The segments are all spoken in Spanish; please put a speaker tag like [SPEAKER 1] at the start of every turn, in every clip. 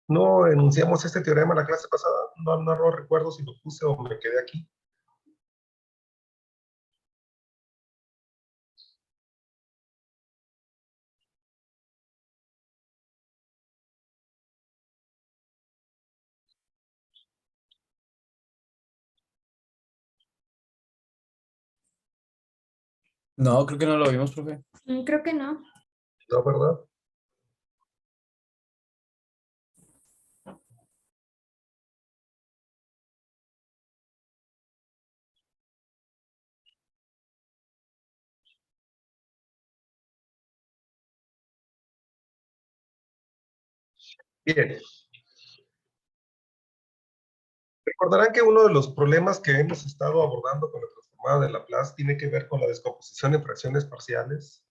[SPEAKER 1] No enunciamos este teorema la clase pasada. No recuerdo si lo puse o me quedé aquí.
[SPEAKER 2] No, creo que no lo vimos, profe.
[SPEAKER 3] Creo que no.
[SPEAKER 1] No, ¿verdad? Bien. Recordarán que uno de los problemas que hemos estado abordando con la transformada de Laplace tiene que ver con la descomposición en fracciones parciales.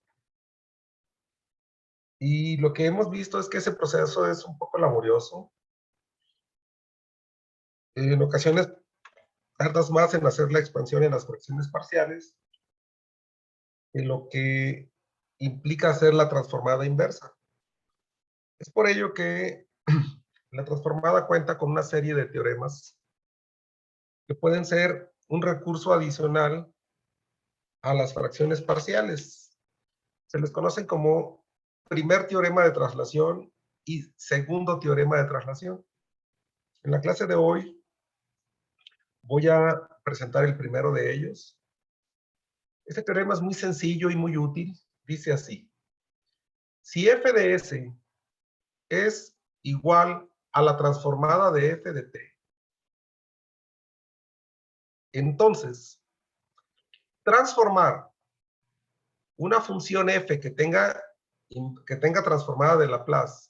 [SPEAKER 1] Y lo que hemos visto es que ese proceso es un poco laborioso. En ocasiones tardas más en hacer la expansión en las fracciones parciales que lo que implica hacer la transformada inversa. Es por ello que la transformada cuenta con una serie de teoremas que pueden ser un recurso adicional a las fracciones parciales. Se les conocen como primer teorema de traslación y segundo teorema de traslación. En la clase de hoy voy a presentar el primero de ellos. Este teorema es muy sencillo y muy útil. Dice así: si f de s es igual a la transformada de f de t, entonces transformar una función f que tenga transformada de Laplace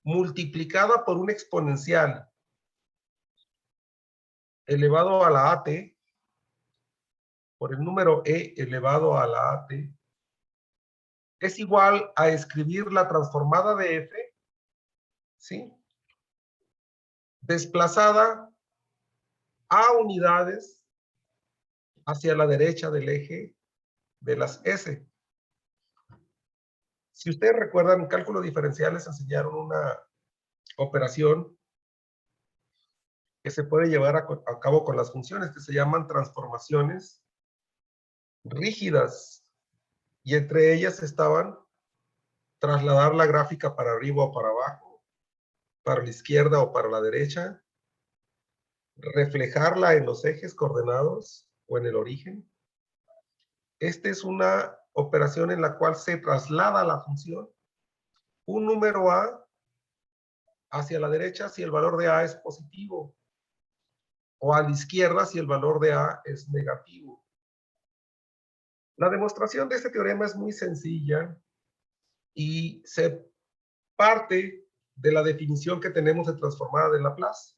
[SPEAKER 1] multiplicada por un exponencial elevado a la at por el número e elevado a la at es igual a escribir la transformada de f, ¿sí?, desplazada a unidades hacia la derecha del eje de las S. Si ustedes recuerdan, en cálculo diferencial les enseñaron una operación que se puede llevar a cabo con las funciones que se llaman transformaciones rígidas, y entre ellas estaban trasladar la gráfica para arriba o para abajo, para la izquierda o para la derecha, reflejarla en los ejes coordenados o en el origen. Esta es una operación en la cual se traslada la función un número a hacia la derecha si el valor de a es positivo, o a la izquierda si el valor de a es negativo. La demostración de este teorema es muy sencilla y se parte de la definición que tenemos de transformada de Laplace.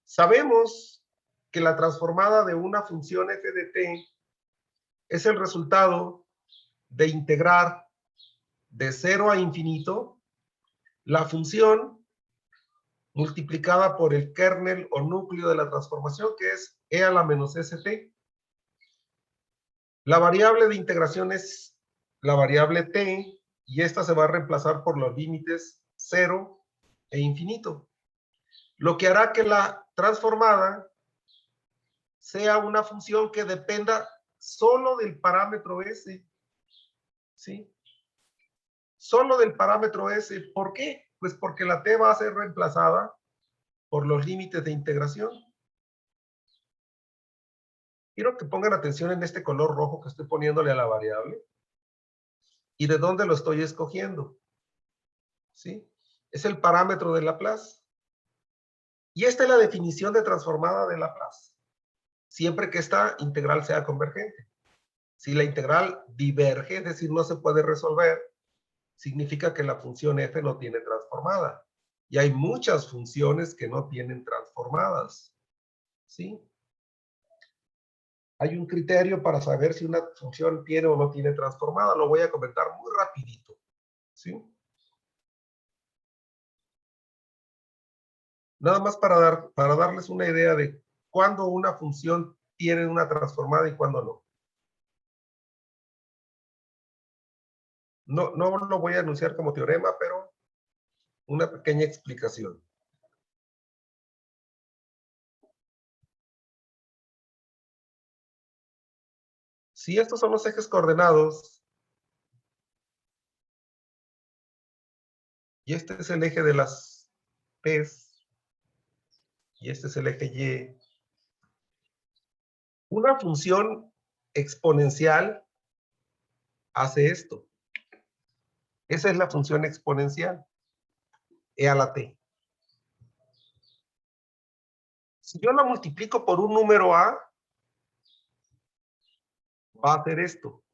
[SPEAKER 1] Sabemos que la transformada de una función f de t es el resultado de integrar de 0 a infinito la función multiplicada por el kernel o núcleo de la transformación, que es e a la menos st. La variable de integración es la variable t, y esta se va a reemplazar por los límites 0 e infinito, lo que hará que la transformada sea una función que dependa solo del parámetro s, ¿sí? Solo del parámetro s. ¿Por qué? Pues porque la t va a ser reemplazada por los límites de integración. Quiero que pongan atención en este color rojo que estoy poniéndole a la variable y de dónde lo estoy escogiendo, ¿sí? Es el parámetro de Laplace. Y esta es la definición de transformada de Laplace, siempre que esta integral sea convergente. Si la integral diverge, es decir, no se puede resolver, significa que la función f no tiene transformada. Y hay muchas funciones que no tienen transformadas, ¿sí? Hay un criterio para saber si una función tiene o no tiene transformada. Lo voy a comentar muy rapidito, ¿sí? Nada más para darles una idea de cuándo una función tiene una transformada y cuándo no. No lo voy a anunciar como teorema, pero una pequeña explicación. Si estos son los ejes coordenados, y este es el eje de las P's, y este es el eje Y, una función exponencial hace esto. Esa es la función exponencial, e a la t. Si yo la multiplico por un número a, va a hacer esto.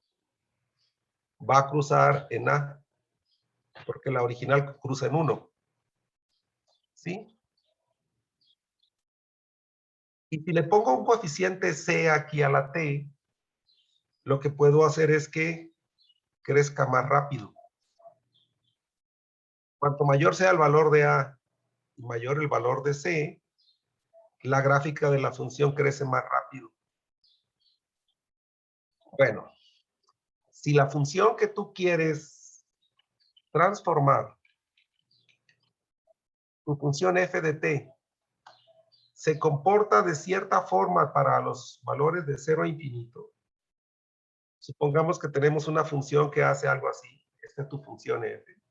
[SPEAKER 1] Va a cruzar en a, porque la original cruza en 1. ¿Sí? Y si le pongo un coeficiente c aquí a la t, lo que puedo hacer es que crezca más rápido. Cuanto mayor sea el valor de a y mayor el valor de c, la gráfica de la función crece más rápido. Bueno, si la función que tú quieres transformar, tu función f de t, se comporta de cierta forma para los valores de 0 a infinito, supongamos que tenemos una función que hace algo así. Esta es tu función f.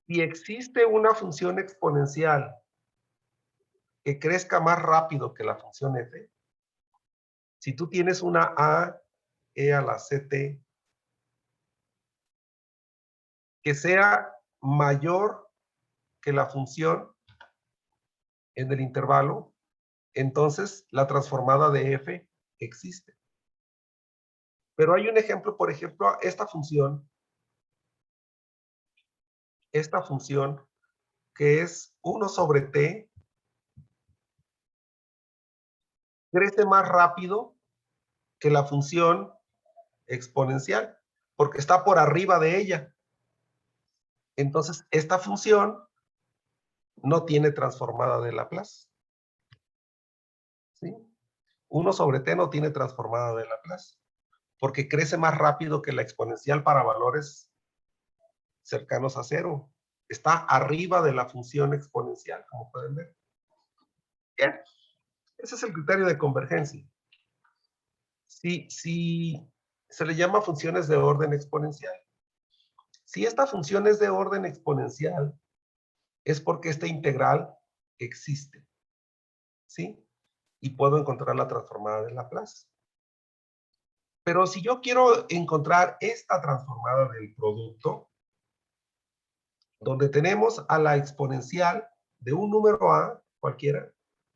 [SPEAKER 1] Si existe una función exponencial que crezca más rápido que la función f, si tú tienes una a, e a la ct, que sea mayor que la función en el intervalo, entonces la transformada de f existe. Pero hay un ejemplo, por ejemplo, esta función que es 1 sobre t, crece más rápido que la función exponencial, porque está por arriba de ella. Entonces, esta función no tiene transformada de Laplace. ¿Sí? 1 sobre t no tiene transformada de Laplace, porque crece más rápido que la exponencial para valores cercanos a 0. Está arriba de la función exponencial, como pueden ver. Bien, ese es el criterio de convergencia. Si se le llama funciones de orden exponencial. Si esta función es de orden exponencial, es porque esta integral existe. ¿Sí? Y puedo encontrar la transformada de Laplace. Pero si yo quiero encontrar esta transformada del producto, donde tenemos a la exponencial de un número a, cualquiera,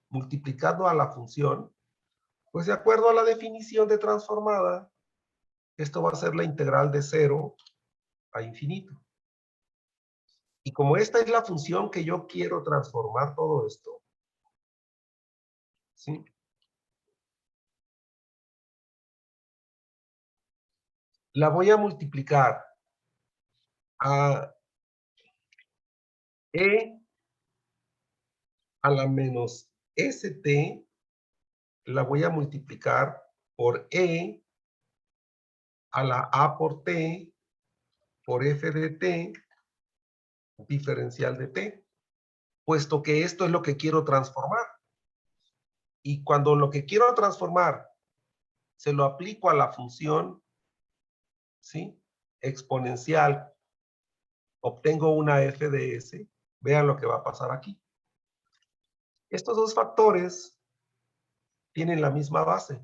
[SPEAKER 1] multiplicando a la función, pues de acuerdo a la definición de transformada, esto va a ser la integral de 0 a infinito. Y como esta es la función que yo quiero transformar todo esto, ¿sí? La voy a multiplicar a e a la menos st, la voy a multiplicar por e a la a por t por f de t diferencial de t, puesto que esto es lo que quiero transformar. Y cuando lo que quiero transformar se lo aplico a la función, ¿sí?, exponencial, obtengo una f de s. Vean lo que va a pasar aquí. Estos dos factores tienen la misma base.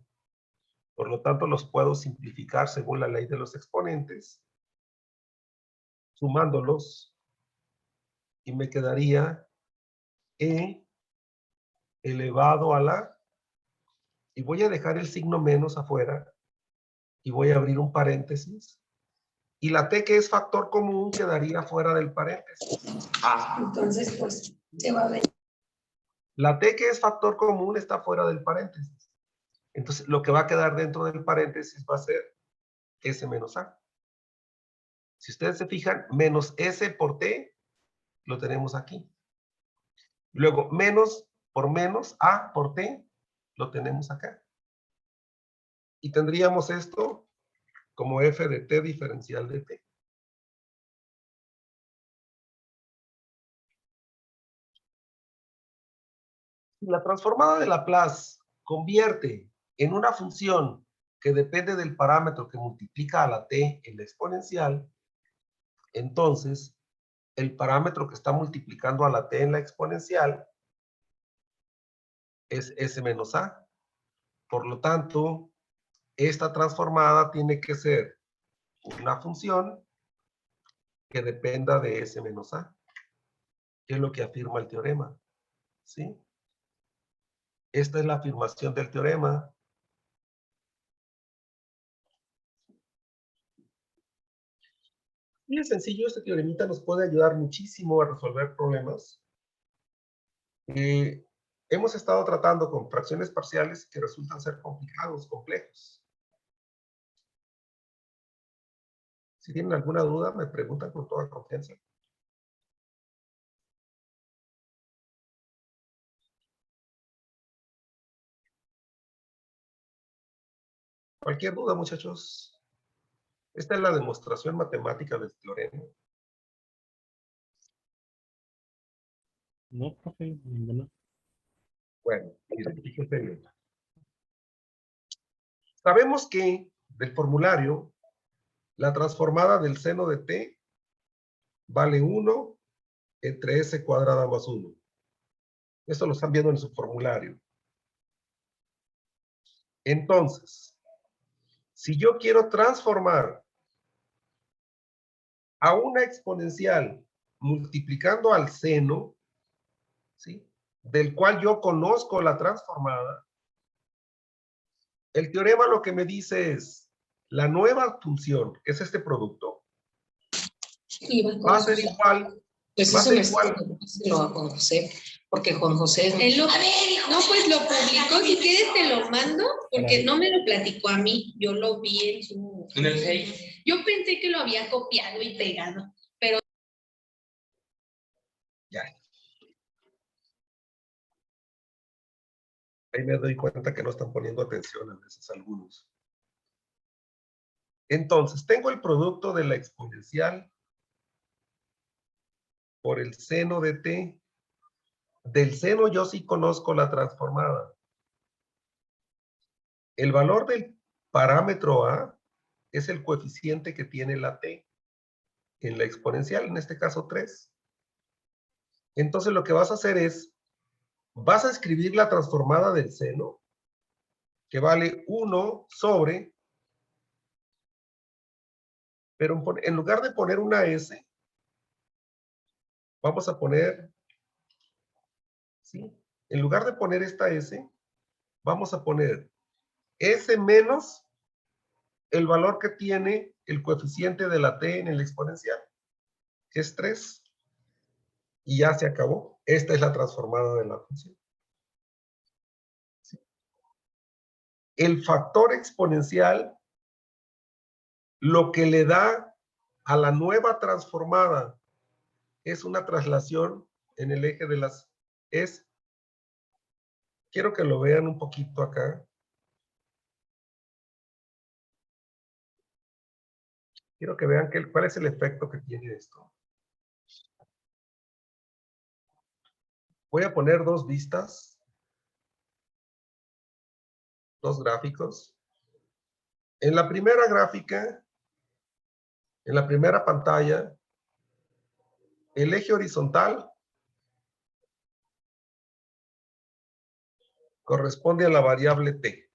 [SPEAKER 1] Por lo tanto, los puedo simplificar según la ley de los exponentes, sumándolos, y me quedaría e elevado a la, y voy a dejar el signo menos afuera, y voy a abrir un paréntesis, y la t, que es factor común, quedaría fuera del paréntesis.
[SPEAKER 3] Entonces, pues, se va a ver.
[SPEAKER 1] La t, que es factor común, está fuera del paréntesis. Entonces, lo que va a quedar dentro del paréntesis va a ser s menos a. Si ustedes se fijan, menos s por t, lo tenemos aquí. Luego, menos por menos, a por t, lo tenemos acá. Y tendríamos esto como f de t diferencial de t. La transformada de Laplace convierte en una función que depende del parámetro que multiplica a la t en la exponencial, entonces el parámetro que está multiplicando a la t en la exponencial es s menos a. Por lo tanto, esta transformada tiene que ser una función que dependa de s menos a, que es lo que afirma el teorema. ¿Sí? Esta es la afirmación del teorema. Y es sencillo, este teoremita nos puede ayudar muchísimo a resolver problemas. Hemos estado tratando con fracciones parciales que resultan ser complicados, complejos. Si tienen alguna duda, me preguntan con toda confianza. Cualquier duda, muchachos. Esta es la demostración matemática del teorema.
[SPEAKER 4] No, profe, ninguna.
[SPEAKER 1] Bueno, miren, fíjense bien. Sabemos que del formulario, la transformada del seno de t vale 1 entre s cuadrada más 1. Esto lo están viendo en su formulario. Entonces, si yo quiero transformar a una exponencial multiplicando al seno, ¿sí?, del cual yo conozco la transformada, el teorema lo que me dice es, la nueva función, que es este producto, va a ser igual.
[SPEAKER 3] Pues
[SPEAKER 1] Va a
[SPEAKER 3] eso
[SPEAKER 1] ser
[SPEAKER 3] me
[SPEAKER 1] igual.
[SPEAKER 3] lo a Juan José, porque Juan José es...
[SPEAKER 5] Él lo, no, pues lo publicó, si quieres te lo mando, porque no me lo platicó a mí, yo lo vi en su...
[SPEAKER 4] En el Face.
[SPEAKER 5] Yo pensé que lo había copiado y pegado, pero...
[SPEAKER 1] Ya. Ahí me doy cuenta que no están poniendo atención a veces algunos. Entonces, tengo el producto de la exponencial por el seno de t. Del seno yo sí conozco la transformada. El valor del parámetro a es el coeficiente que tiene la t en la exponencial, en este caso 3. Entonces lo que vas a hacer es, vas a escribir la transformada del seno, que vale 1 sobre, pero en lugar de poner una s, vamos a poner, ¿sí?, en lugar de poner esta s, vamos a poner s menos el valor que tiene el coeficiente de la t en el exponencial, que es 3. Y ya se acabó. Esta es la transformada de la función. ¿Sí? El factor exponencial, lo que le da a la nueva transformada es una traslación en el eje de las... Quiero que lo vean un poquito acá. Quiero que vean cuál es el efecto que tiene esto. Voy a poner dos vistas, dos gráficos. En la primera gráfica, en la primera pantalla, el eje horizontal corresponde a la variable t.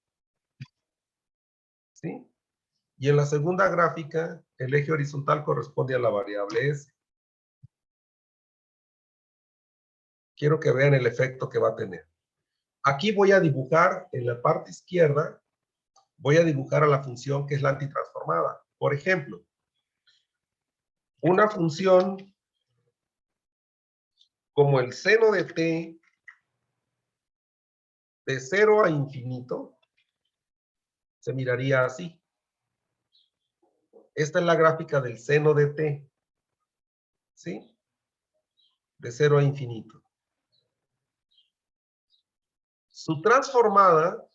[SPEAKER 1] ¿Sí? Y en la segunda gráfica, el eje horizontal corresponde a la variable s. Quiero que vean el efecto que va a tener. Aquí voy a dibujar en la parte izquierda, voy a dibujar a la función que es la antitransformada. Por ejemplo, una función como el seno de t de 0 a infinito se miraría así. Esta es la gráfica del seno de t, ¿sí?, de 0 a infinito. Su transformada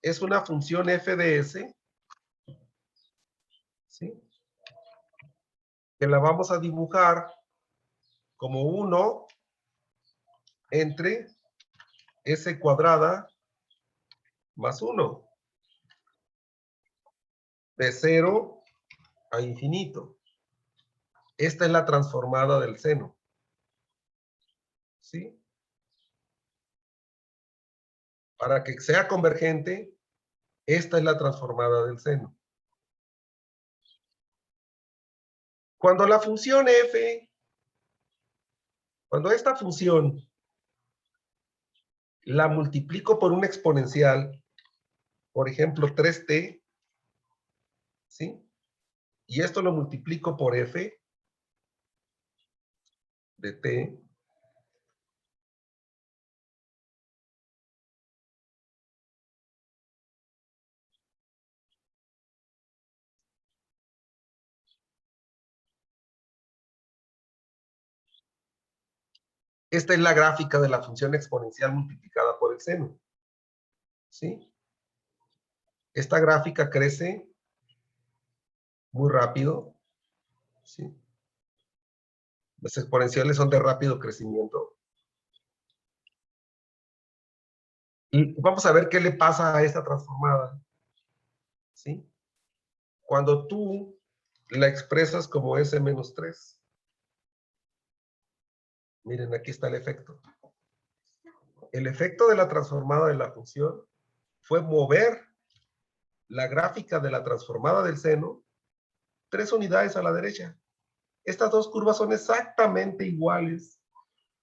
[SPEAKER 1] es una función f de s, ¿sí?, que la vamos a dibujar como 1 entre S cuadrada más 1. De 0 a infinito. Esta es la transformada del seno. ¿Sí? Para que sea convergente, esta es la transformada del seno. Cuando la función f, cuando esta función la multiplico por un exponencial, por ejemplo 3t, ¿sí? Y esto lo multiplico por f de t, esta es la gráfica de la función exponencial multiplicada por el seno. ¿Sí? Esta gráfica crece muy rápido. ¿Sí? Las exponenciales son de rápido crecimiento. Y vamos a ver qué le pasa a esta transformada. ¿Sí? Cuando tú la expresas como S menos 3. Miren, aquí está el efecto. El efecto de la transformada de la función fue mover la gráfica de la transformada del seno 3 unidades a la derecha. Estas dos curvas son exactamente iguales,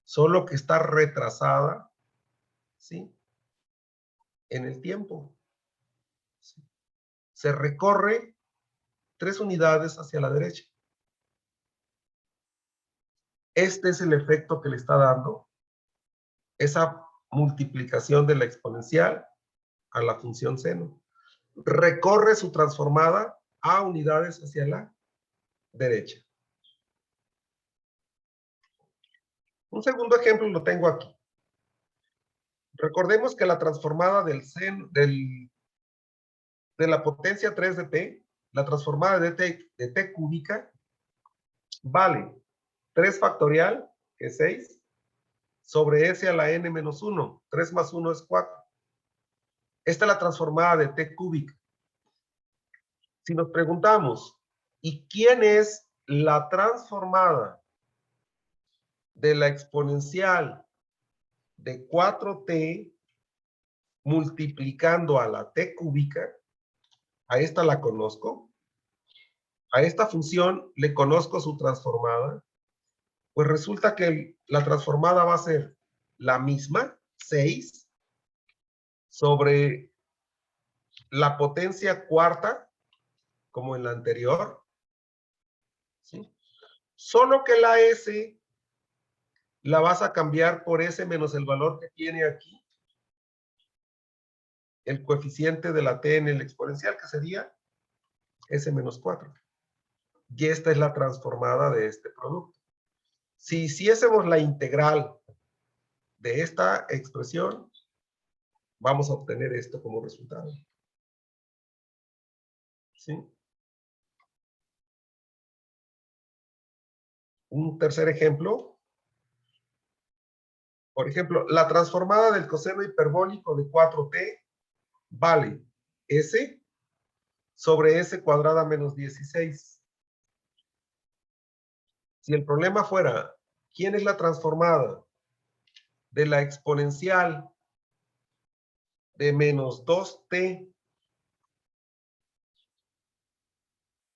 [SPEAKER 1] solo que está retrasada, ¿sí? En el tiempo. ¿Sí? Se recorre 3 unidades hacia la derecha. Este es el efecto que le está dando esa multiplicación de la exponencial a la función seno. Recorre su transformada a unidades hacia la derecha. Un segundo ejemplo lo tengo aquí. Recordemos que la transformada del seno, de la potencia 3 de t, la transformada de t cúbica, vale 3 factorial, que es 6, sobre s a la n menos 1. 3 más 1 es 4. Esta es la transformada de t cúbica. Si nos preguntamos, ¿y quién es la transformada de la exponencial de 4t multiplicando a la t cúbica? A esta la conozco. A esta función le conozco su transformada. Pues resulta que la transformada va a ser la misma, 6, sobre la potencia cuarta, como en la anterior. ¿Sí? Solo que la s la vas a cambiar por s menos el valor que tiene aquí, el coeficiente de la t en el exponencial, que sería s menos 4. Y esta es la transformada de este producto. Si hiciésemos la integral de esta expresión, vamos a obtener esto como resultado. ¿Sí? Un tercer ejemplo. Por ejemplo, la transformada del coseno hiperbólico de 4t vale s sobre s cuadrada menos 16. Si el problema fuera, ¿quién es la transformada de la exponencial de menos 2t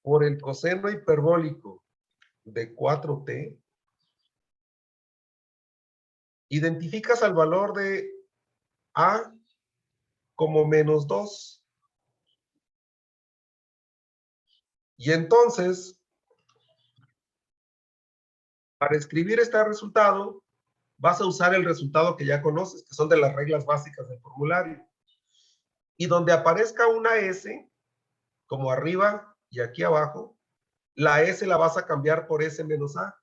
[SPEAKER 1] por el coseno hiperbólico de 4t? Identificas al valor de a como menos 2. Y entonces, para escribir este resultado, vas a usar el resultado que ya conoces, que son de las reglas básicas del formulario. Y donde aparezca una S, como arriba y aquí abajo, la S la vas a cambiar por S menos A.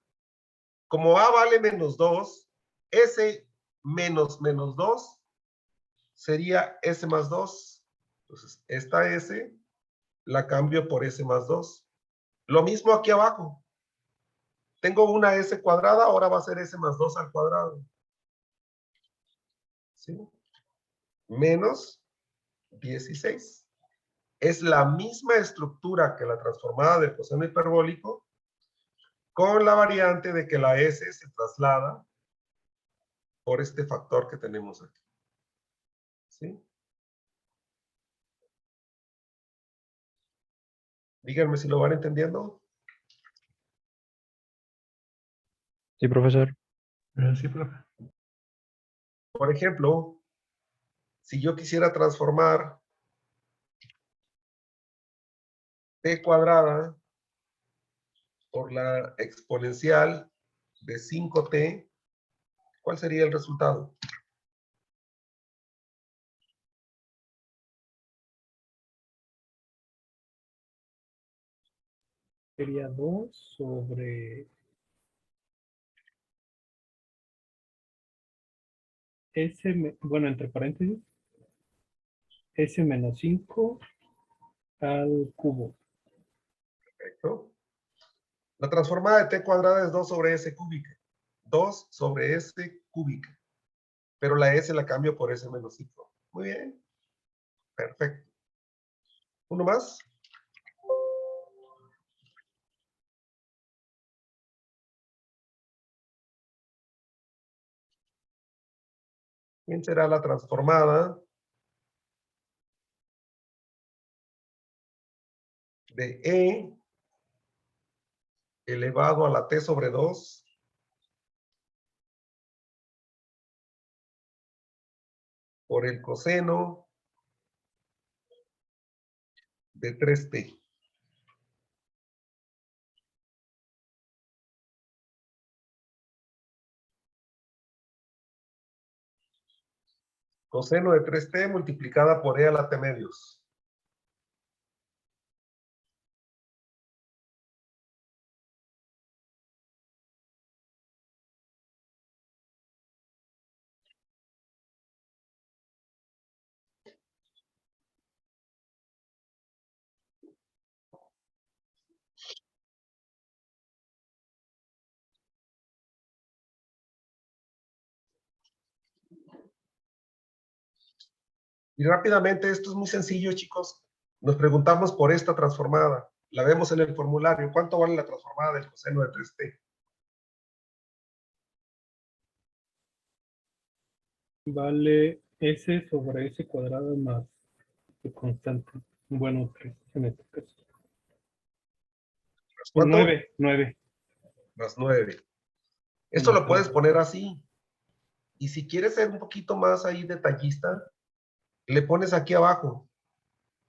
[SPEAKER 1] Como A vale menos 2, S menos menos 2 sería S más 2. Entonces, esta S la cambio por S más 2. Lo mismo aquí abajo. Tengo una S cuadrada, ahora va a ser S más 2 al cuadrado. ¿Sí? ¿sí? Menos 16. Es la misma estructura que la transformada del coseno hiperbólico, con la variante de que la S se traslada por este factor que tenemos aquí. ¿Sí? Díganme si lo van entendiendo.
[SPEAKER 4] Sí, profesor.
[SPEAKER 6] Sí, profe.
[SPEAKER 1] Por ejemplo, si yo quisiera transformar t cuadrada por la exponencial de 5t, ¿cuál sería el resultado?
[SPEAKER 4] Sería 2 sobre S, bueno, entre paréntesis, S menos 5 al cubo.
[SPEAKER 1] Perfecto. La transformada de t cuadrada es 2 sobre s cúbica. 2 sobre s cúbica. Pero la s la cambio por s menos 5. Muy bien. Perfecto. ¿Uno más? ¿Quién será la transformada de e elevado a la t sobre 2 por el coseno de 3t? Coseno de 3t multiplicada por e a la t medios. Y rápidamente, esto es muy sencillo, chicos. Nos preguntamos por esta transformada. La vemos en el formulario. ¿Cuánto vale la transformada del coseno de 3t?
[SPEAKER 4] Vale S sobre S cuadrado más su constante. Bueno, 3 en este caso.
[SPEAKER 1] ¿Cuánto?
[SPEAKER 4] 9.
[SPEAKER 1] Más 9. Esto lo puedes poner así. Y si quieres ser un poquito más ahí detallista, le pones aquí abajo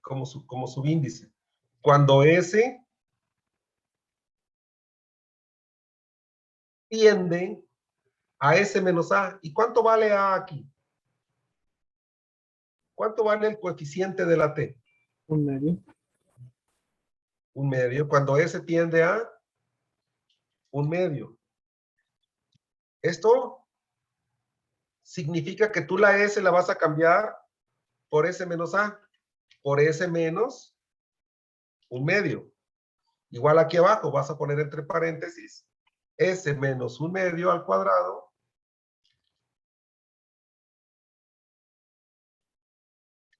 [SPEAKER 1] como subíndice. Cuando S tiende a S menos A. ¿Y cuánto vale A aquí? ¿Cuánto vale el coeficiente de la T?
[SPEAKER 4] 1/2.
[SPEAKER 1] 1/2. Cuando S tiende a 1/2. Esto significa que tú la S la vas a cambiar por S menos A. Por S menos 1/2. Igual aquí abajo vas a poner entre paréntesis S menos 1/2 al cuadrado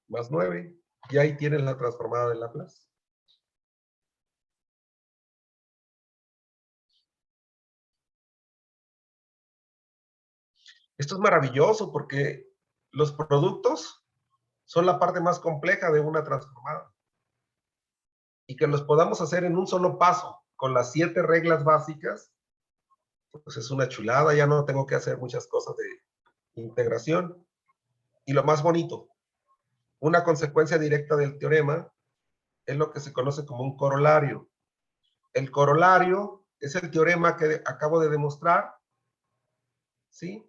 [SPEAKER 1] más 9. Y ahí tienes la transformada de Laplace. Esto es maravilloso porque los productos son la parte más compleja de una transformada. Y que los podamos hacer en un solo paso, con las 7 reglas básicas, pues es una chulada. Ya no tengo que hacer muchas cosas de integración. Y lo más bonito, una consecuencia directa del teorema es lo que se conoce como un corolario. El corolario es el teorema que acabo de demostrar, ¿sí?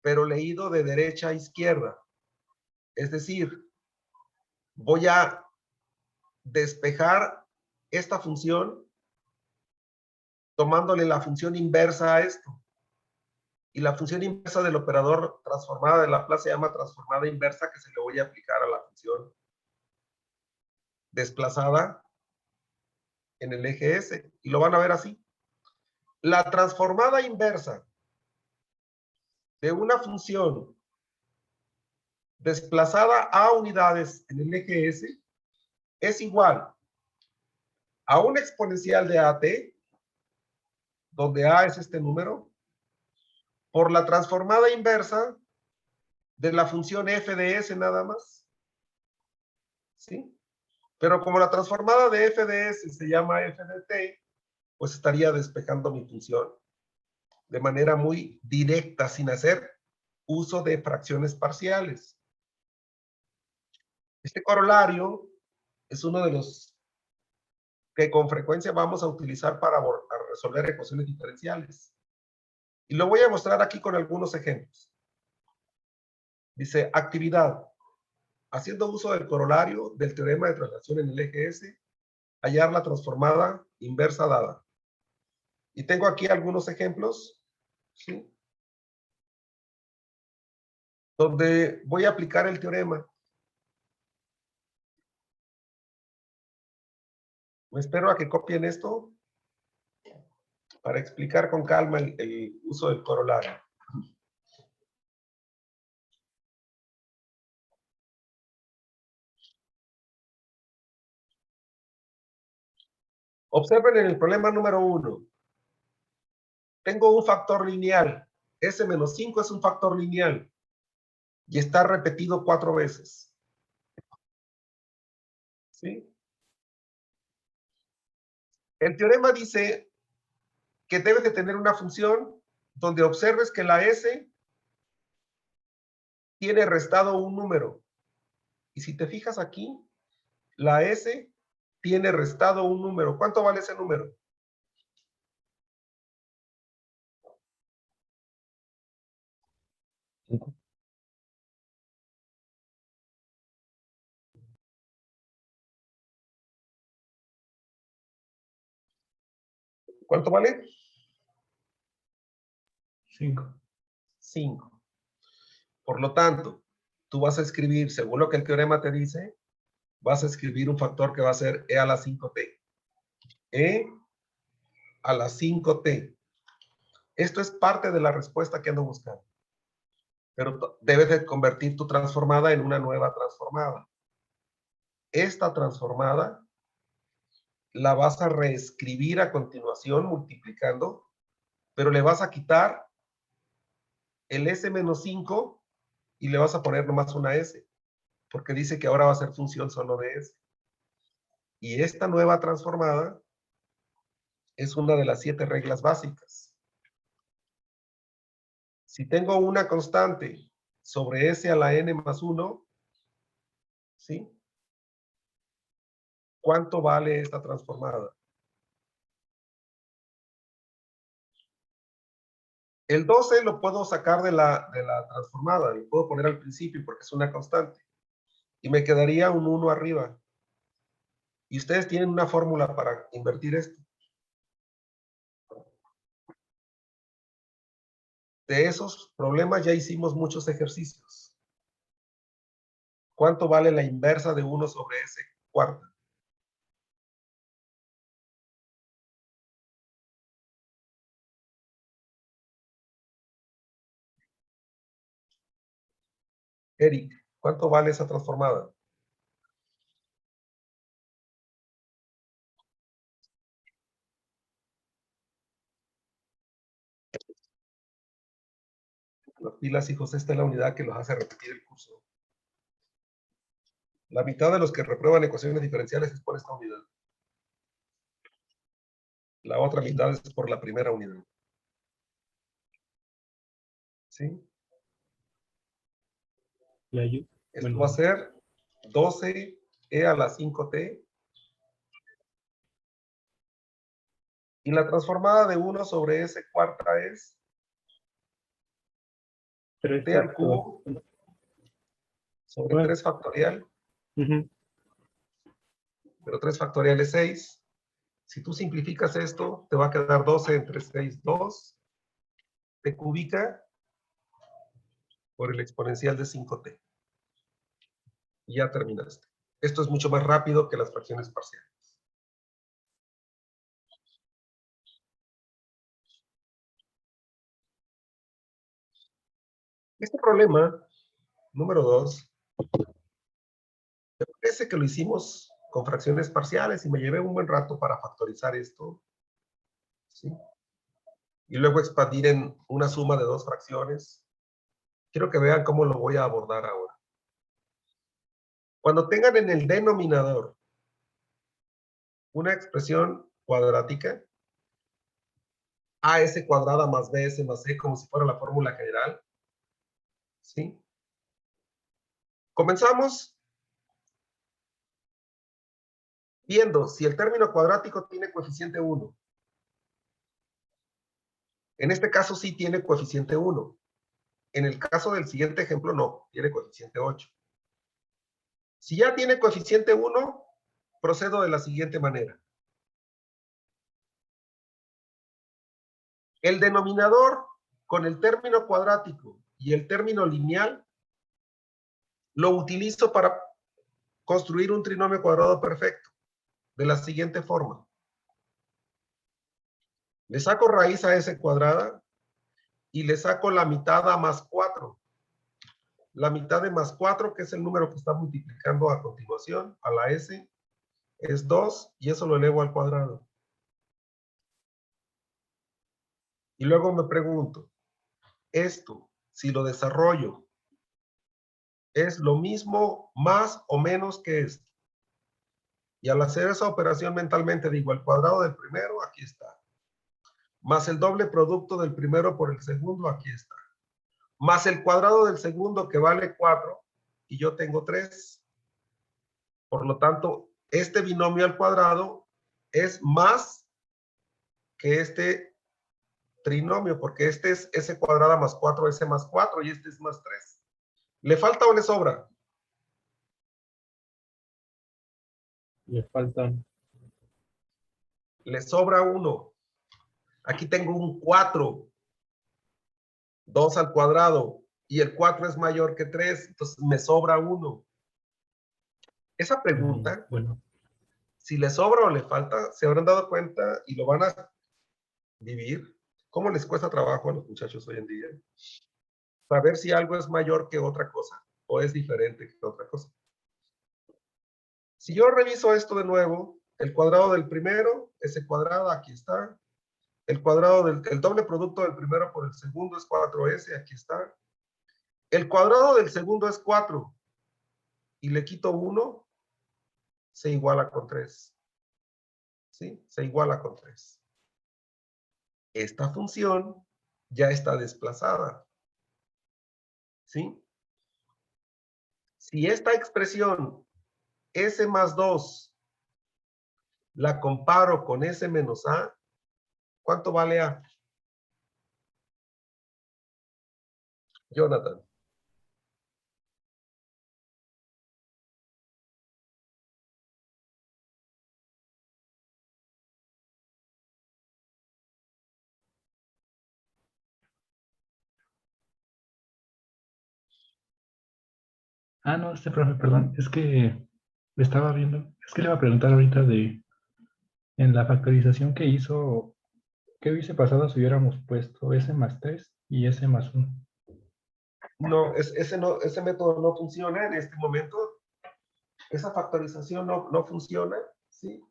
[SPEAKER 1] Pero leído de derecha a izquierda. Es decir, voy a despejar esta función tomándole la función inversa a esto. Y la función inversa del operador transformada de Laplace se llama transformada inversa, que se le voy a aplicar a la función desplazada en el eje S. Y lo van a ver así. La transformada inversa de una función desplazada a unidades en el eje S es igual a una exponencial de AT, donde A es este número, por la transformada inversa de la función f de s nada más. ¿Sí? Pero como la transformada de f de s se llama f de t, pues estaría despejando mi función de manera muy directa, sin hacer uso de fracciones parciales. Este corolario es uno de los que con frecuencia vamos a utilizar para resolver ecuaciones diferenciales. Y lo voy a mostrar aquí con algunos ejemplos. Dice, actividad. Haciendo uso del corolario del teorema de traslación en el eje S, hallar la transformada inversa dada. Y tengo aquí algunos ejemplos, ¿sí? Donde voy a aplicar el teorema. Me espero a que copien esto para explicar con calma el uso del corolario. Observen en el problema número 1. Tengo un factor lineal. S menos 5 es un factor lineal. Y está repetido 4 veces. ¿Sí? El teorema dice que debes de tener una función donde observes que la S tiene restado un número. Y si te fijas aquí, la S tiene restado un número. ¿Cuánto vale ese número? ¿Cuánto vale?
[SPEAKER 2] 5.
[SPEAKER 1] 5. Por lo tanto, tú vas a escribir, según lo que el teorema te dice, vas a escribir un factor que va a ser e a la 5t. E a la 5t. Esto es parte de la respuesta que ando buscando. Pero debes de convertir tu transformada en una nueva transformada. Esta transformada la vas a reescribir a continuación multiplicando, pero le vas a quitar el s menos 5 y le vas a poner nomás una s, porque dice que ahora va a ser función solo de s. Y esta nueva transformada es una de las 7 reglas básicas. Si tengo una constante sobre s a la n más 1, ¿sí? ¿Cuánto vale esta transformada? El 12 lo puedo sacar de la transformada, lo puedo poner al principio porque es una constante. Y me quedaría un 1 arriba. Y ustedes tienen una fórmula para invertir esto. De esos problemas ya hicimos muchos ejercicios. ¿Cuánto vale la inversa de 1 sobre s cuarta? Eric, ¿cuánto vale esa transformada? Las pilas, hijos, esta es la unidad que los hace repetir el curso. La mitad de los que reprueban ecuaciones diferenciales es por esta unidad. La otra mitad es por la primera unidad. ¿Sí? Esto va a ser 12 e a la 5t. Y la transformada de 1 sobre s cuarta es
[SPEAKER 4] 3
[SPEAKER 1] t al cubo sobre 3 factorial. Pero 3 factorial es 6. Si tú simplificas esto, te va a quedar 12 entre 6, 2. T cúbica por el exponencial de 5t. Y ya terminaste. Esto es mucho más rápido que las fracciones parciales. Este problema, número 2, Me parece que lo hicimos con fracciones parciales y me llevé un buen rato para factorizar esto. ¿Sí? Y luego expandir en una suma de dos fracciones. Quiero que vean cómo lo voy a abordar ahora. Cuando tengan en el denominador una expresión cuadrática, AS cuadrada más BS más C, como si fuera la fórmula general. ¿Sí? Comenzamos viendo si el término cuadrático tiene coeficiente 1. En este caso sí tiene coeficiente 1. En el caso del siguiente ejemplo no, tiene coeficiente 8. Si ya tiene coeficiente 1, procedo de la siguiente manera. El denominador con el término cuadrático y el término lineal lo utilizo para construir un trinomio cuadrado perfecto de la siguiente forma. Le saco raíz a S cuadrada y le saco la mitad a más 4. La mitad de más 4, que es el número que está multiplicando a continuación, a la S, es 2 y eso lo elevo al cuadrado. Y luego me pregunto, esto, si lo desarrollo, ¿es lo mismo más o menos que esto? Y al hacer esa operación mentalmente digo, el cuadrado del primero, aquí está. Más el doble producto del primero por el segundo, aquí está. Más el cuadrado del segundo, que vale 4, y yo tengo 3. Por lo tanto, este binomio al cuadrado es más que este trinomio, porque este es S cuadrada más 4S más 4, y este es más 3. ¿Le falta o le sobra?
[SPEAKER 4] Le faltan.
[SPEAKER 1] Le sobra 1. Aquí tengo un 4. 2 al cuadrado. Y el 4 es mayor que 3. Entonces me sobra 1. Esa pregunta,
[SPEAKER 4] Bueno,
[SPEAKER 1] si le sobra o le falta, se habrán dado cuenta y lo van a vivir. ¿Cómo les cuesta trabajo a los muchachos hoy en día? Saber si algo es mayor que otra cosa o es diferente que otra cosa. Si yo reviso esto de nuevo, el cuadrado del primero, S cuadrada, aquí está. El cuadrado el doble producto del primero por el segundo es 4S, aquí está. El cuadrado del segundo es 4. Y le quito 1, se iguala con 3. ¿Sí? Se iguala con 3. Esta función ya está desplazada. ¿Sí? Si esta expresión S más 2 la comparo con S menos A, ¿cuánto vale A? Jonathan.
[SPEAKER 6] No, profe, perdón, es que estaba viendo, es que le iba a preguntar ahorita en la factorización que hizo, ¿qué hubiese pasado si hubiéramos puesto S más 3 y S más 1?
[SPEAKER 1] No, ese método no funciona en este momento. Esa factorización no funciona. ¿Sí?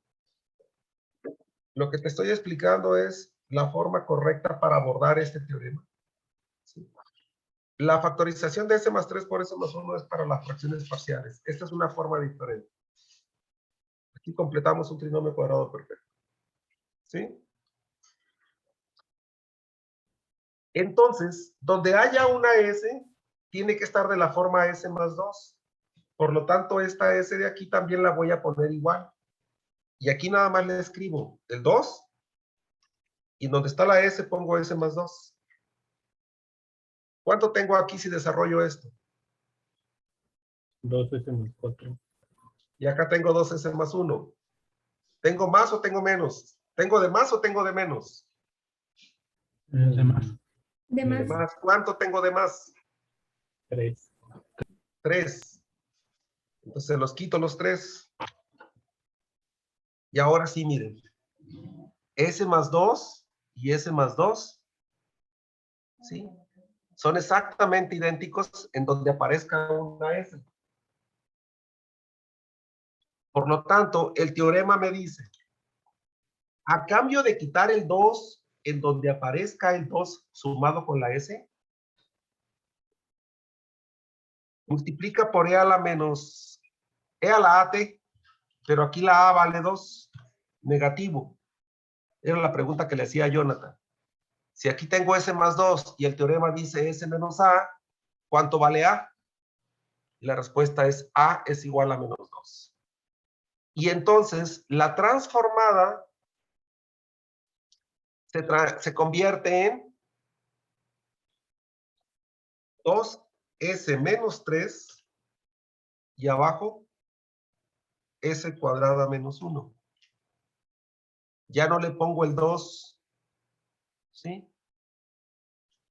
[SPEAKER 1] Lo que te estoy explicando es la forma correcta para abordar este teorema. ¿Sí? La factorización de S más 3 por S más 1 es para las fracciones parciales. Esta es una forma diferente. Aquí completamos un trinomio cuadrado perfecto. ¿Sí? Entonces, donde haya una S, tiene que estar de la forma S más 2. Por lo tanto, esta S de aquí también la voy a poner igual. Y aquí nada más le escribo el 2. Y donde está la S pongo S más 2. ¿Cuánto tengo aquí si desarrollo esto?
[SPEAKER 4] 2S más 4.
[SPEAKER 1] Y acá tengo 2S más 1. ¿Tengo más o tengo menos? ¿Tengo de más o tengo de menos?
[SPEAKER 6] De más.
[SPEAKER 7] De
[SPEAKER 1] De
[SPEAKER 7] más.
[SPEAKER 1] más. ¿Cuánto tengo de más?
[SPEAKER 4] 3.
[SPEAKER 1] 3. Entonces los quito los 3. Y ahora sí, miren. S más 2 y S más 2. ¿Sí? Son exactamente idénticos en donde aparezca una S. Por lo tanto, el teorema me dice, a cambio de quitar el 2 en donde aparezca el 2 sumado con la S, multiplica por E a la menos E a la AT, pero aquí la A vale 2, negativo. Era la pregunta que le hacía a Jonathan. Si aquí tengo S más 2 y el teorema dice S menos A, ¿cuánto vale A? Y la respuesta es A es igual a menos 2. Y entonces la transformada se convierte en 2S menos 3 y abajo S cuadrada menos 1. Ya no le pongo el 2, ¿sí?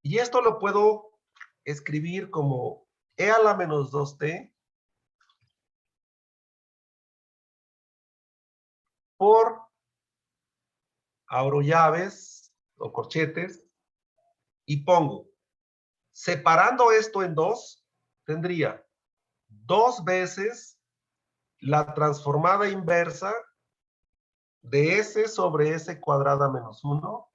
[SPEAKER 1] Y esto lo puedo escribir como E a la menos 2T por, abro llaves o corchetes y pongo, separando esto en 2, tendría 2 veces la transformada inversa de S sobre S cuadrada menos 1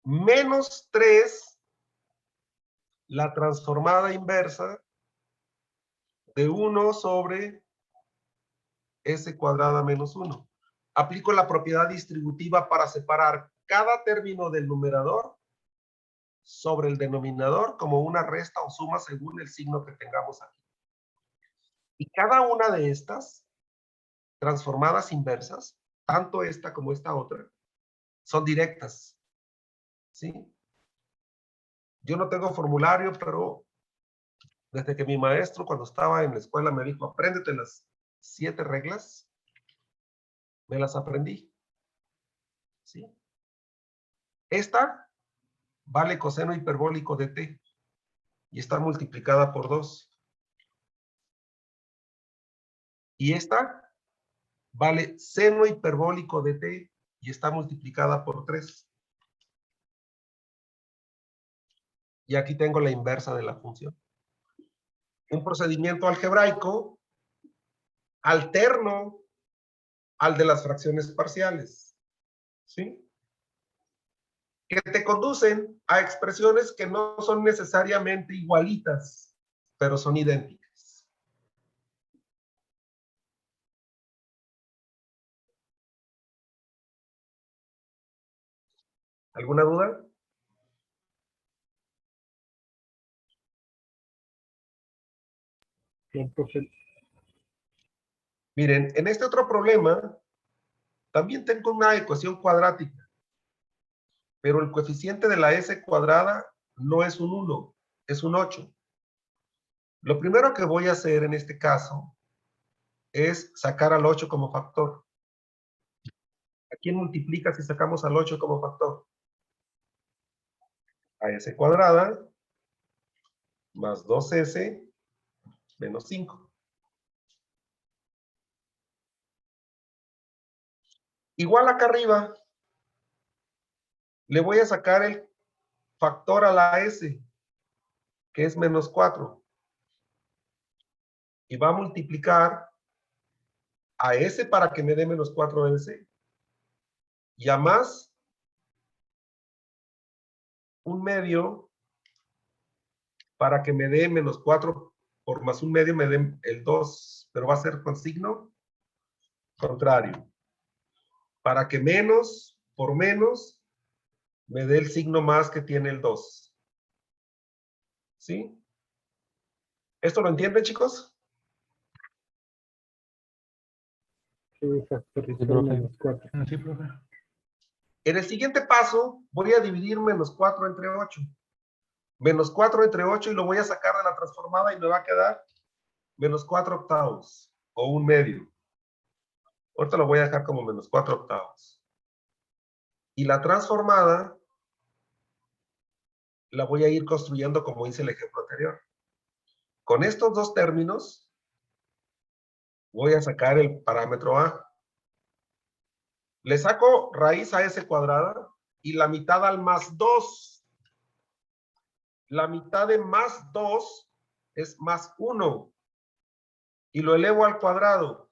[SPEAKER 1] menos 3 la transformada inversa de 1 sobre S cuadrada menos 1. Aplico la propiedad distributiva para separar cada término del numerador sobre el denominador como una resta o suma según el signo que tengamos aquí. Y cada una de estas transformadas inversas, tanto esta como esta otra, son directas. ¿Sí? Yo no tengo formulario, pero desde que mi maestro cuando estaba en la escuela me dijo, apréndete las 7 reglas, me las aprendí. ¿Sí? Esta vale coseno hiperbólico de t y está multiplicada por 2. Y esta vale seno hiperbólico de t y está multiplicada por 3. Y aquí tengo la inversa de la función. Un procedimiento algebraico alterno al de las fracciones parciales. ¿Sí? Que te conducen a expresiones que no son necesariamente igualitas, pero son idénticas. ¿Alguna duda?
[SPEAKER 4] No, profe.
[SPEAKER 1] Miren, en este otro problema, también tengo una ecuación cuadrática, pero el coeficiente de la S cuadrada no es un 1, es un 8. Lo primero que voy a hacer en este caso es sacar al 8 como factor. ¿A quién multiplica si sacamos al 8 como factor? A S cuadrada más 2S menos 5. Igual acá arriba, le voy a sacar el factor a la S, que es menos 4. Y va a multiplicar a S para que me dé menos 4S. Y a más un medio para que me dé menos 4 por más un medio me dé el 2, pero va a ser con signo contrario. Para que menos por menos me dé el signo más que tiene el 2. ¿Sí? ¿Esto lo entienden, chicos?
[SPEAKER 4] Sí, factorizar
[SPEAKER 2] Sí, profe.
[SPEAKER 4] menos 4.
[SPEAKER 6] Sí, profe.
[SPEAKER 1] En el siguiente paso voy a dividir menos 4 entre 8. Menos 4 entre 8 y lo voy a sacar de la transformada y me va a quedar menos 4 octavos o un medio. Ahorita lo voy a dejar como menos 4 octavos. Y la transformada la voy a ir construyendo como hice el ejemplo anterior. Con estos dos términos voy a sacar el parámetro A. Le saco raíz a S cuadrada y la mitad al más 2. La mitad de más 2 es más 1. y lo elevo al cuadrado.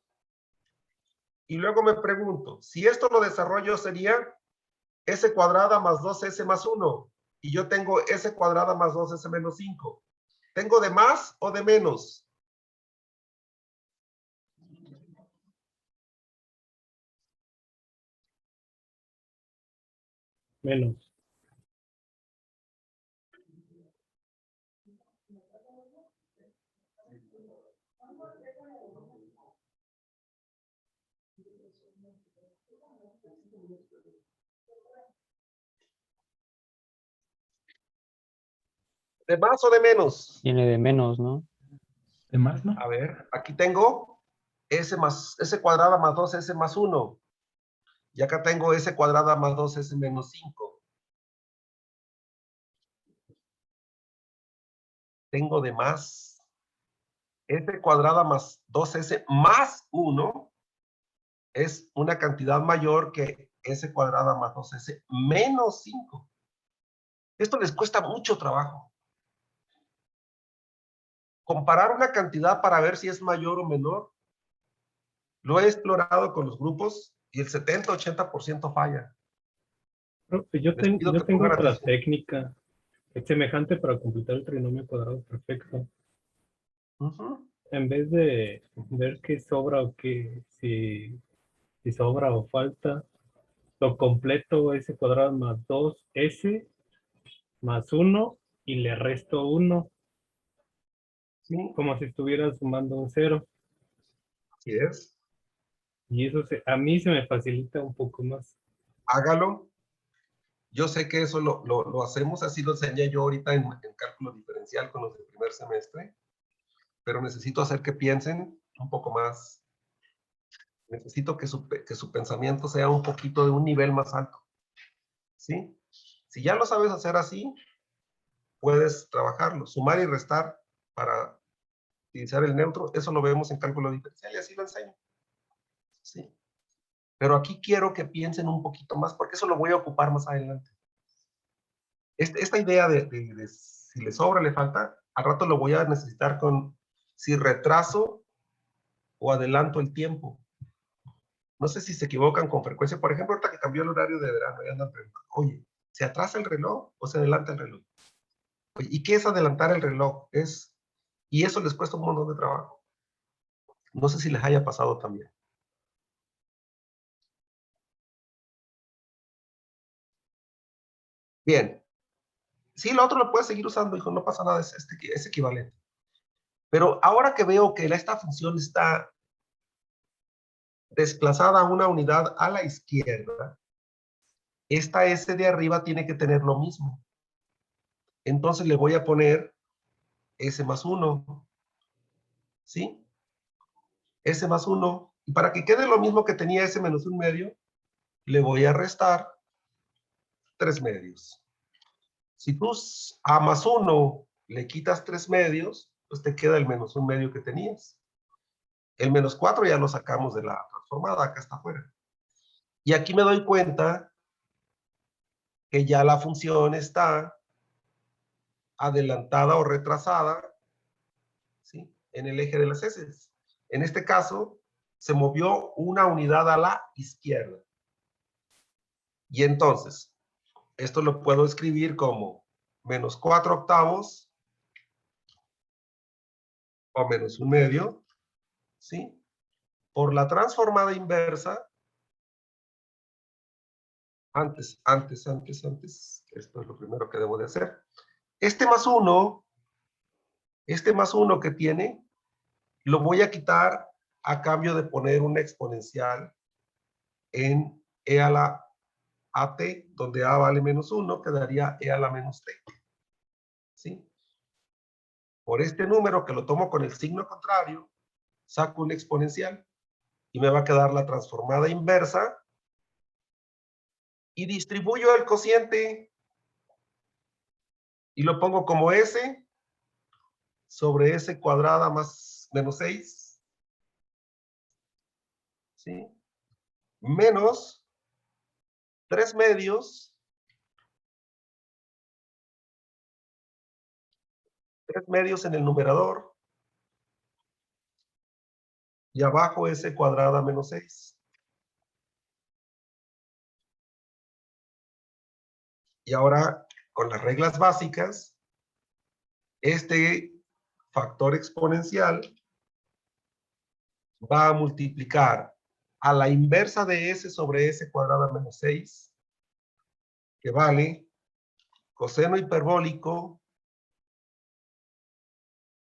[SPEAKER 1] Y luego me pregunto, si esto lo desarrollo sería s cuadrada más 2s más 1. Y yo tengo s cuadrada más 2s menos 5. ¿Tengo de más o de menos?
[SPEAKER 4] Menos.
[SPEAKER 1] ¿De más o de menos?
[SPEAKER 7] Tiene de menos, ¿no?
[SPEAKER 6] ¿De más, no?
[SPEAKER 1] A ver, aquí tengo s cuadrada más 2s más 1. Y acá tengo s cuadrada más 2s menos 5. Tengo de más. S cuadrada más 2s más 1 es una cantidad mayor que s cuadrada más 2s menos 5. Esto les cuesta mucho trabajo. Comparar una cantidad para ver si es mayor o menor, lo he explorado con los grupos y el 70-80% falla.
[SPEAKER 4] Profe,
[SPEAKER 1] Les pido
[SPEAKER 4] yo
[SPEAKER 1] que
[SPEAKER 4] tengo
[SPEAKER 1] pongan
[SPEAKER 4] otra
[SPEAKER 1] atención.
[SPEAKER 4] técnica. Es semejante para completar el trinomio cuadrado perfecto.
[SPEAKER 1] Ujú.
[SPEAKER 4] En vez de ver qué sobra o si sobra o falta, lo completo s cuadrado más 2s más 1 y le resto 1,
[SPEAKER 1] Sí,
[SPEAKER 4] como si estuviera sumando un 0.
[SPEAKER 1] así es.
[SPEAKER 4] Y eso a mí se me facilita un poco más.
[SPEAKER 1] Hágalo. Yo sé que eso lo hacemos, así lo enseñé yo ahorita en cálculo diferencial con los del primer semestre, pero necesito hacer que piensen un poco más. Necesito que su pensamiento sea un poquito de un nivel más alto. ¿Sí? Si ya lo sabes hacer así, puedes trabajarlo. Sumar y restar para utilizar el neutro, eso lo vemos en cálculo diferencial y así lo enseño. ¿Sí? Pero aquí quiero que piensen un poquito más, porque eso lo voy a ocupar más adelante. Esta idea de si le sobra, le falta, al rato lo voy a necesitar con si retraso o adelanto el tiempo. No sé si se equivocan con frecuencia. Por ejemplo, ahorita que cambió el horario de verano, y andan preguntando, oye, ¿se atrasa el reloj o se adelanta el reloj? Oye, ¿y qué es adelantar el reloj? Y eso les cuesta un montón de trabajo. No sé si les haya pasado también. Bien. Sí, lo otro lo puedes seguir usando, hijo, no pasa nada, es equivalente. Pero ahora que veo que esta función está desplazada una unidad a la izquierda, esta S de arriba tiene que tener lo mismo. Entonces le voy a poner S más 1. ¿Sí? S más 1. Y para que quede lo mismo que tenía S menos 1 medio, le voy a restar 3 medios. Si tú a más 1 le quitas 3 medios, pues te queda el menos 1 medio que tenías. El menos 4 ya lo sacamos de la transformada, acá está afuera. Y aquí me doy cuenta que ya la función está adelantada o retrasada, ¿sí?, en el eje de las heces. En este caso, se movió una unidad a la izquierda. Y entonces, esto lo puedo escribir como menos 4 octavos o menos 1 medio, ¿sí?, por la transformada inversa. Antes, esto es lo primero que debo de hacer. Este más 1 que tiene, lo voy a quitar a cambio de poner una exponencial en e a la at, donde a vale menos 1, quedaría e a la menos t. ¿Sí? Por este número, que lo tomo con el signo contrario, saco una exponencial y me va a quedar la transformada inversa y distribuyo el cociente y lo pongo como s sobre s cuadrada más menos 6, ¿sí?, menos 3 medios, 3 medios en el numerador, y abajo S cuadrada menos 6. Y ahora, con las reglas básicas, este factor exponencial va a multiplicar a la inversa de S sobre S cuadrada menos 6, que vale coseno hiperbólico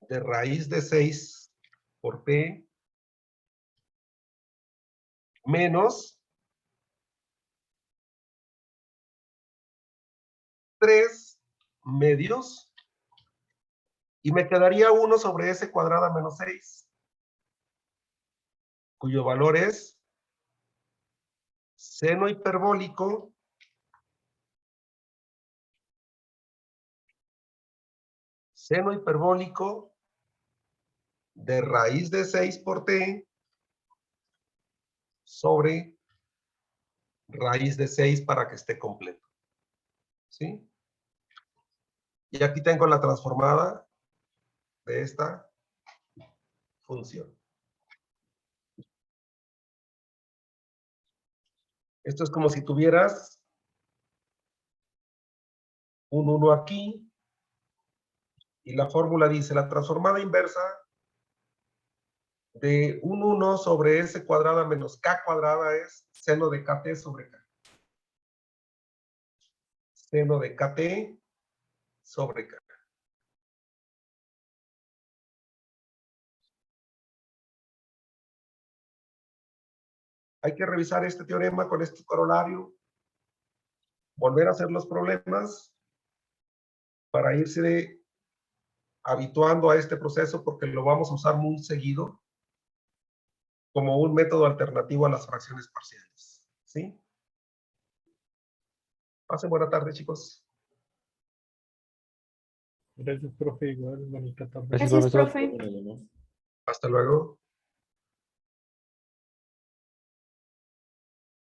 [SPEAKER 1] de raíz de 6 por P menos 3 medios, y me quedaría 1 sobre S cuadrada menos 6, cuyo valor es seno hiperbólico de raíz de 6 por T sobre raíz de 6 para que esté completo. ¿Sí? Y aquí tengo la transformada de esta función. Esto es como si tuvieras un 1 aquí, y la fórmula dice, la transformada inversa de un 1 sobre S cuadrada menos K cuadrada es seno de KT sobre K. Seno de KT sobre K. Hay que revisar este teorema con este corolario, volver a hacer los problemas para irse habituando a este proceso, porque lo vamos a usar muy seguido como un método alternativo a las fracciones parciales. ¿Sí? Pasen buena tarde, chicos.
[SPEAKER 4] Gracias, profe. Igual, bonita tarde.
[SPEAKER 7] Gracias,
[SPEAKER 8] Gracias,
[SPEAKER 7] profesor.
[SPEAKER 8] profe.
[SPEAKER 1] Hasta luego.